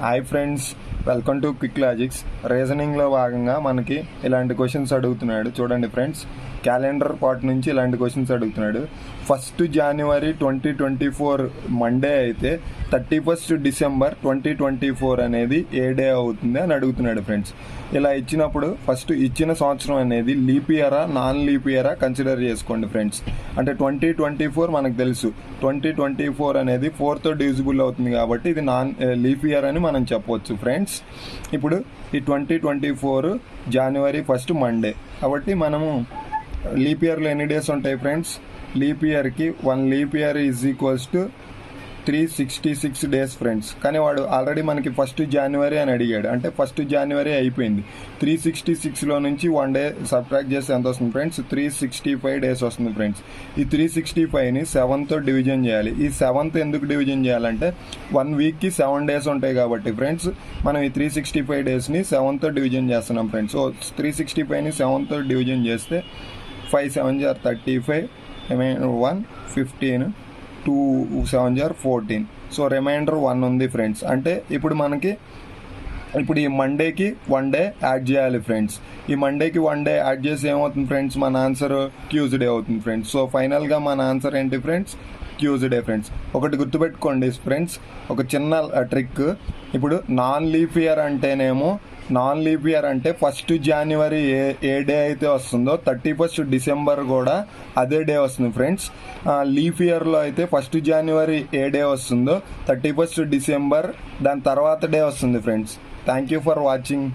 Hi friends, welcome to Quick Logics. రీజనింగ్లో భాగంగా మనకి ఇలాంటి క్వశ్చన్స్ అడుగుతున్నాడు. చూడండి ఫ్రెండ్స్, క్యాలెండర్ పార్ట్ నుంచి ఇలాంటి క్వశ్చన్స్ అడుగుతున్నాడు. 1 జనవరి 2024 మండే అయితే 31 డిసెంబర్ 2024 అనేది ఏ డే అవుతుంది అని అడుగుతున్నాడు ఫ్రెండ్స్. ఇలా ఇచ్చినప్పుడు ఫస్ట్ ఇచ్చిన సంవత్సరం అనేది లీప్ ఇయరా నాన్ లీప్ ఇయరా కన్సిడర్ చేసుకోండి ఫ్రెండ్స్. అంటే 2024 మనకు తెలుసు, 2024 అనేది 4తో డివిజిబుల్ అవుతుంది కాబట్టి ఇది నాన్ లీప్ ఇయర్ అని మనం చెప్పవచ్చు ఫ్రెండ్స్. ఇప్పుడు ఈ 2024 జనవరి 1 మండే కాబట్టి మనము లీప్ ఇయర్లో ఎన్ని డేస్ ఉంటాయి ఫ్రెండ్స్? లీప్ ఇయర్కి 1 leap year is equals to 366 days friends. కానీ వాడు ఆల్రెడీ మనకి 1 జనవరి అని అడిగాడు, అంటే 1 జనవరి అయిపోయింది. 366లో నుంచి 1 డే సబ్ట్రాక్ట్ చేస్తే ఎంత వస్తుంది ఫ్రెండ్స్? 365 డేస్ వస్తుంది ఫ్రెండ్స్. ఈ 365ని 7తో డివిజన్ చేయాలి. ఈ 7th ఎందుకు డివిజన్ చేయాలంటే 1 వీక్కి 7 డేస్ ఉంటాయి కాబట్టి ఫ్రెండ్స్, మనం ఈ 365 డేస్ని 7తో డివిజన్ చేస్తున్నాం ఫ్రెండ్స్. సో 365ని 7తో డివిజన్ చేస్తే 5 7 are 35, 1 15, 2 7 are 14. సో రిమైండర్ 1 ఉంది ఫ్రెండ్స్. అంటే ఇప్పుడు మనకి ఈ మండేకి 1 డే యాడ్ చేయాలి ఫ్రెండ్స్. ఈ మండేకి 1 డే యాడ్ చేసి ఏమవుతుంది ఫ్రెండ్స్? మన ఆన్సర్ ట్యూస్డే అవుతుంది ఫ్రెండ్స్. సో ఫైనల్గా మన ఆన్సర్ ఏంటి ఫ్రెండ్స్? Tuesday friends. ఒకటి గుర్తుపెట్టుకోండి ఫ్రెండ్స్, ఒక చిన్న ట్రిక్. ఇప్పుడు నాన్ లీప్ ఇయర్ అంటేనేమో, నాన్ లీప్ ఇయర్ అంటే 1 జనవరి ఏ డే అయితే వస్తుందో 31 డిసెంబర్ కూడా అదే డే వస్తుంది ఫ్రెండ్స్. లీప్ ఇయర్లో అయితే 1 జనవరి ఏ డే వస్తుందో 31 డిసెంబర్ దాని తర్వాత డే వస్తుంది friends. Thank you for watching.